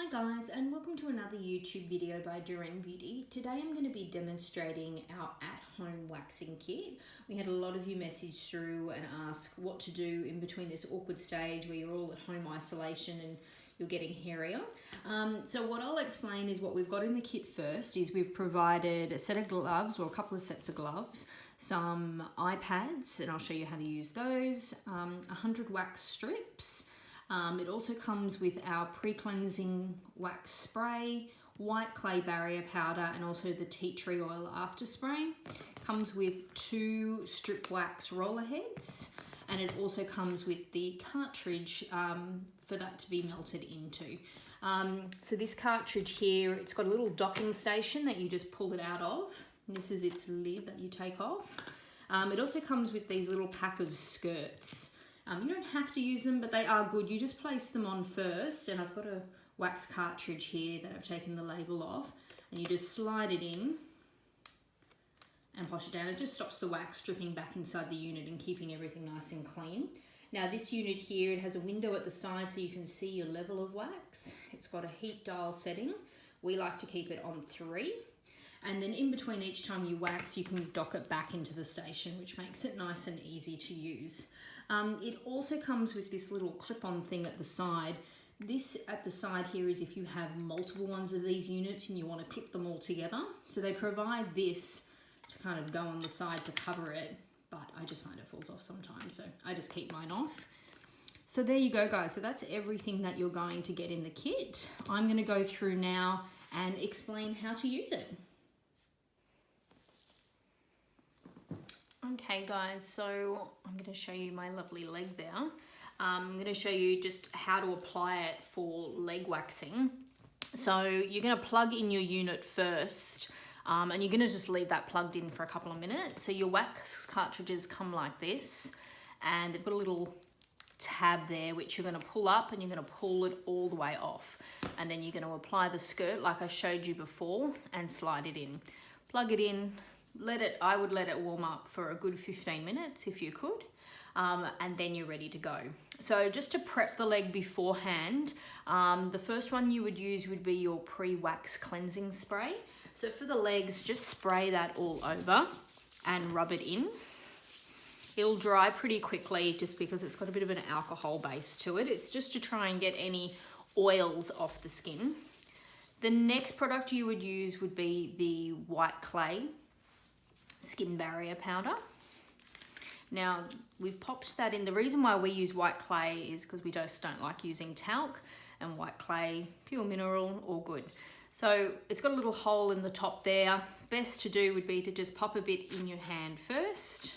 Hi guys, and welcome to another YouTube video by Juren Beauty. Today I'm going to be demonstrating our at-home waxing kit. We had a lot of you message through and ask what to do in between this awkward stage where you're all at home isolation and you're getting hairier. So what I'll explain is what we've got in the kit first is we've provided a set of gloves or a couple of sets of gloves, some eye pads, and I'll show you how to use those, 100 wax strips. It also comes with our pre-cleansing wax spray, white clay barrier powder, and also the tea tree oil after spray. Comes with 2 strip wax roller heads, and it also comes with the cartridge for that to be melted into. So this cartridge here, it's got a little docking station that you just pull it out of. This is its lid that you take off. It also comes with these little pack of skirts. You don't have to use them, but they are good. You just place them on first, and I've got a wax cartridge here that I've taken the label off, and you just slide it in and push it down. It just stops the wax dripping back inside the unit and keeping everything nice and clean. Now this unit here, it has a window at the side so you can see your level of wax. It's got a heat dial setting. We like to keep it on 3. And then in between each time you wax, you can dock it back into the station, which makes it nice and easy to use. It also comes with this little clip-on thing at the side. This at the side here is if you have multiple ones of these units and you want to clip them all together. So they provide this to kind of go on the side to cover it, but I just find it falls off sometimes, so I just keep mine off. So there you go, guys. So that's everything that you're going to get in the kit. I'm going to go through now and explain how to use it. Okay guys, so I'm going to show you my lovely leg there. I'm going to show you just how to apply it for leg waxing. So you're going to plug in your unit first, and you're going to just leave that plugged in for a couple of minutes. So your wax cartridges come like this, and they've got a little tab there which you're going to pull up, and you're going to pull it all the way off. And then you're going to apply the skirt like I showed you before and slide it in. Plug it in. I would let it warm up for a good 15 minutes if you could, and then you're ready to go. So just to prep the leg beforehand, the first one you would use would be your pre-wax cleansing spray. So for the legs, just spray that all over and rub it in. It'll dry pretty quickly just because it's got a bit of an alcohol base to it. It's just to try and get any oils off the skin. The next product you would use would be the white clay skin barrier powder. Now we've popped that in. The reason why we use white clay is because we just don't like using talc, and white clay, pure mineral, all good. So it's got a little hole in the top there. Best to do would be to just pop a bit in your hand first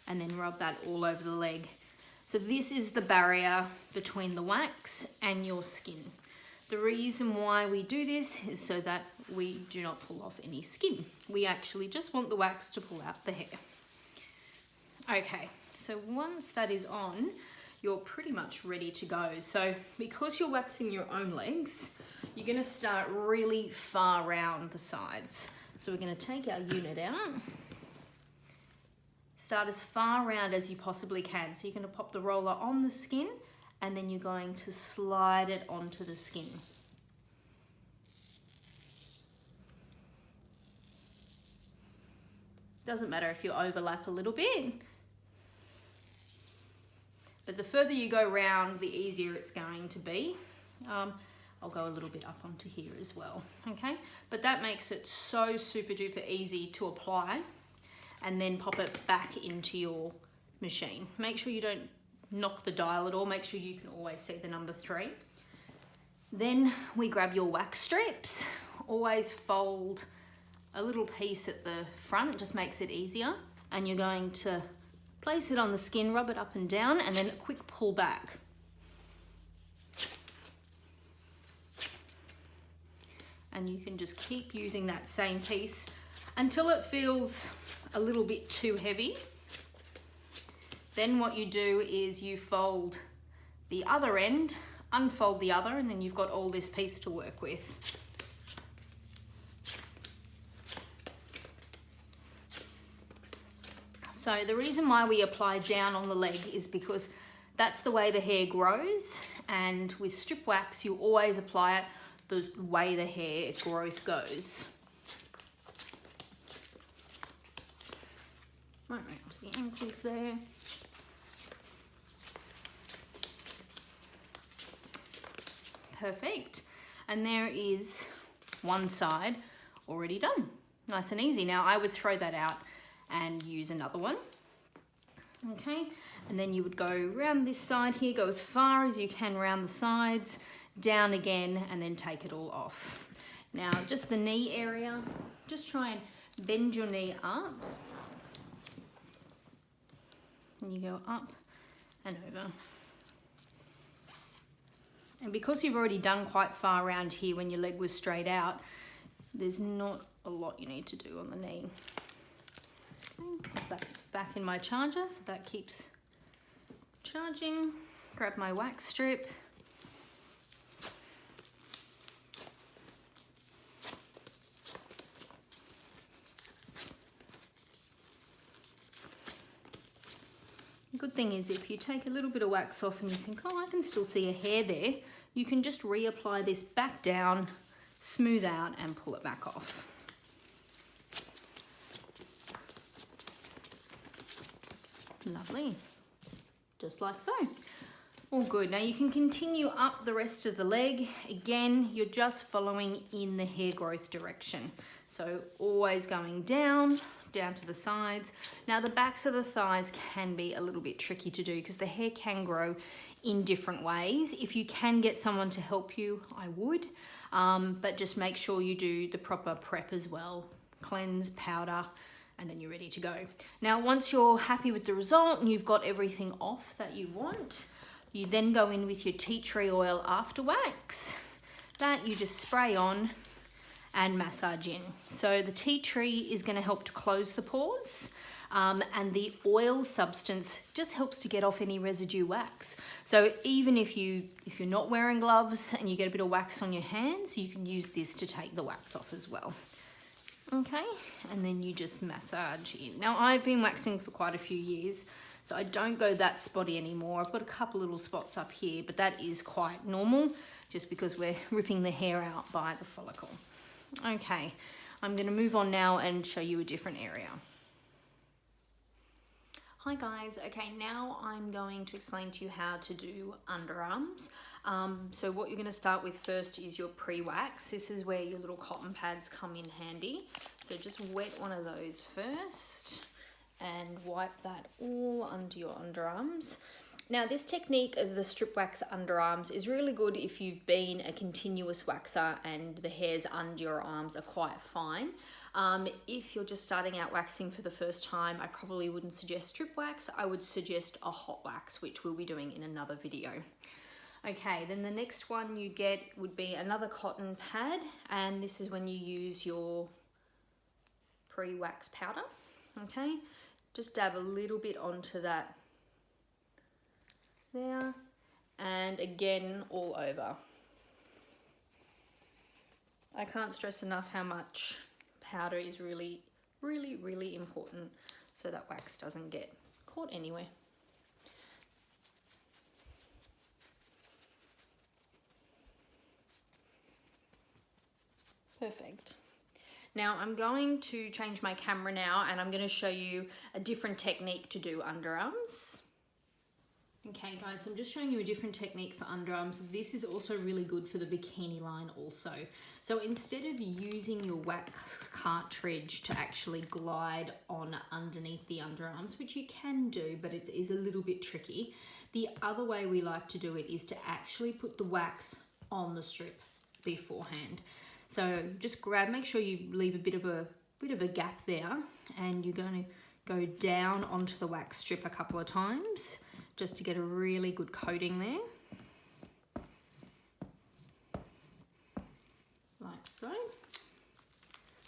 and then rub that all over the leg. So this is the barrier between the wax and your skin. The reason why we do this is so that we do not pull off any skin. We actually just want the wax to pull out the hair. Okay, so once that is on, you're pretty much ready to go. So because you're waxing your own legs, you're gonna start really far round the sides. So we're gonna take our unit out. Start as far round as you possibly can. So you're gonna pop the roller on the skin, and then you're going to slide it onto the skin. Doesn't matter if you overlap a little bit, but the further you go round, the easier it's going to be. I'll go a little bit up onto here as well, okay? But that makes it so super duper easy to apply, and then pop it back into your machine. Make sure you don't knock the dial at all. Make sure you can always see the number 3. Then we grab your wax strips. Always fold a little piece at the front, just makes it easier. And you're going to place it on the skin, rub it up and down, and then a quick pull back. And you can just keep using that same piece until it feels a little bit too heavy. Then what you do is you fold the other end, unfold the other, and then you've got all this piece to work with. So the reason why we apply down on the leg is because That's the way the hair grows, and with strip wax you always apply it the way the hair growth goes. Right round to the ankles there. Perfect. And there is one side already done. Nice and easy. Now I would throw that out and use another one. Okay, and then you would go around this side here, go as far as you can around the sides, down again, and then take it all off. Now just the knee area, just try and bend your knee up. And you go up and over. And because you've already done quite far around here when your leg was straight out, there's not a lot you need to do on the knee. Put that back in my charger so that keeps charging. Grab my wax strip. The good thing is if you take a little bit of wax off and you think, oh, I can still see a hair there, you can just reapply this back down, smooth out and pull it back off. Lovely, just like so. All good. Now you can continue up the rest of the leg. Again, you're just following in the hair growth direction. So always going down to the sides. Now the backs of the thighs can be a little bit tricky to do because the hair can grow in different ways. If you can get someone to help you, I would, but just make sure you do the proper prep as well. Cleanse, powder, and then you're ready to go. Now, once you're happy with the result and you've got everything off that you want, you then go in with your tea tree oil after wax. That you just spray on and massage in. So the tea tree is gonna help to close the pores, and the oil substance just helps to get off any residue wax. So even if you're not wearing gloves and you get a bit of wax on your hands, you can use this to take the wax off as well. Okay, and then you just massage in. Now I've been waxing for quite a few years, so I don't go that spotty anymore. I've got a couple little spots up here, but that is quite normal just because we're ripping the hair out by the follicle. Okay, I'm gonna move on now and show you a different area. Hi guys, okay, now I'm going to explain to you how to do underarms. So what you're going to start with first is your pre-wax. This is where your little cotton pads come in handy. So just wet one of those first and wipe that all under your underarms. Now this technique of the strip wax underarms is really good if you've been a continuous waxer and the hairs under your arms are quite fine. If you're just starting out waxing for the first time, I probably wouldn't suggest strip wax. I would suggest a hot wax, which we'll be doing in another video. Okay, then the next one you get would be another cotton pad, and this is when you use your pre-wax powder. Okay, just dab a little bit onto that there, and again all over. I can't stress enough how much powder is really important so that wax doesn't get caught anywhere. Perfect. Now I'm going to change my camera now and I'm going to show you a different technique to do underarms. Okay guys, so I'm just showing you a different technique for underarms. This is also really good for the bikini line also. So instead of using your wax cartridge to actually glide on underneath the underarms, which you can do, but it is a little bit tricky, the other way we like to do it is to actually put the wax on the strip beforehand. So just make sure you leave a bit of a gap there, and you're going to go down onto the wax strip a couple of times just to get a really good coating there. Like so.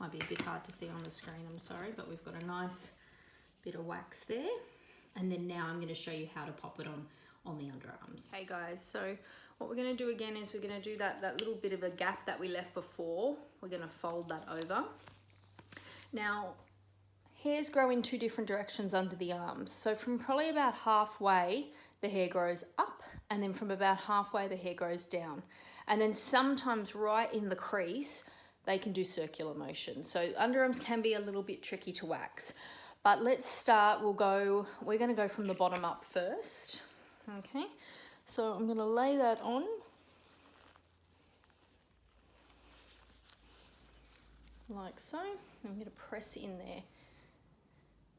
Might be a bit hard to see on the screen, I'm sorry, but we've got a nice bit of wax there. And then now I'm going to show you how to pop it on the underarms. Hey guys, so what we're going to do again is we're going to do that little bit of a gap that we left before. We're going to fold that over. Now, hairs grow in two different directions under the arms. So from probably about halfway, the hair grows up, and then from about halfway the hair grows down. And then sometimes right in the crease, they can do circular motion. So underarms can be a little bit tricky to wax. But let's start, we're gonna go from the bottom up first. Okay, so I'm gonna lay that on. Like so. I'm gonna press in there.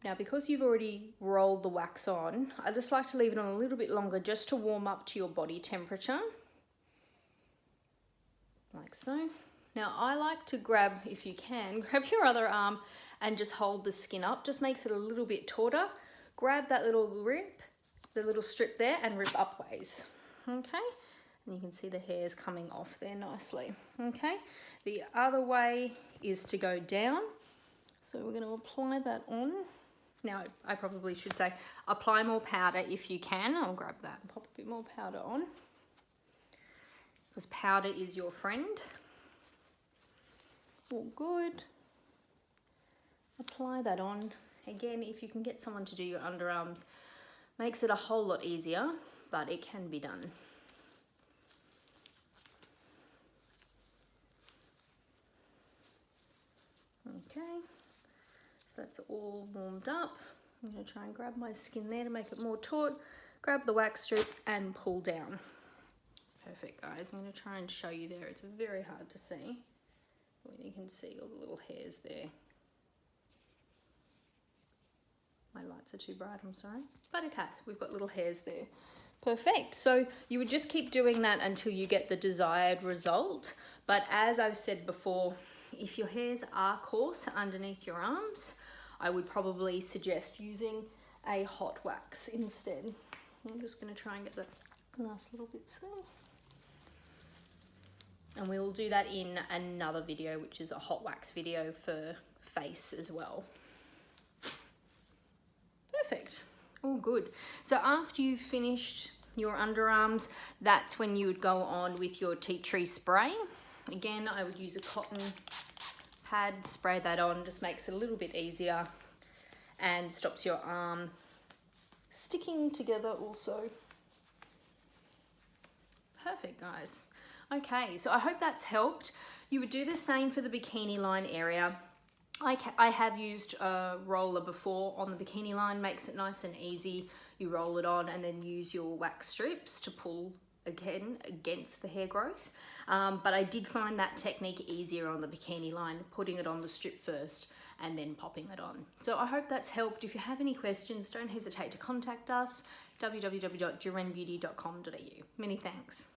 Now, because you've already rolled the wax on, I just like to leave it on a little bit longer just to warm up to your body temperature. Like so. Now, I like to grab, if you can, grab your other arm and just hold the skin up. Just makes it a little bit tauter. Grab that little rip, the little strip there, and rip upways. Okay? And you can see the hairs coming off there nicely. Okay? The other way is to go down. So we're going to apply that on. Now, I probably should say, apply more powder if you can. I'll grab that and pop a bit more powder on. Because powder is your friend. All good. Apply that on. Again, if you can get someone to do your underarms, makes it a whole lot easier, but it can be done. Okay. That's all warmed up. I'm going to try and grab my skin there to make it more taut. Grab the wax strip and pull down. Perfect, guys. I'm going to try and show you there. It's very hard to see. But you can see all the little hairs there. My lights are too bright, I'm sorry. But it has. We've got little hairs there. Perfect. So you would just keep doing that until you get the desired result. But as I've said before, if your hairs are coarse underneath your arms, I would probably suggest using a hot wax instead. I'm just going to try and get the last little bits there. And we will do that in another video, which is a hot wax video for face as well. Perfect. All good. So after you've finished your underarms, that's when you would go on with your tea tree spray. Again, I would use a cotton pad, spray that on, just makes it a little bit easier and stops your arm sticking together also. Perfect, guys. Okay, so I hope that's helped. You would do the same for the bikini line area. I have used a roller before on the bikini line, makes it nice and easy. You roll it on and then use your wax strips to pull again against the hair growth. But I did find that technique easier on the bikini line, putting it on the strip first and then popping it on. So I hope that's helped. If you have any questions, don't hesitate to contact us, www.jurenbeauty.com.au. Many thanks.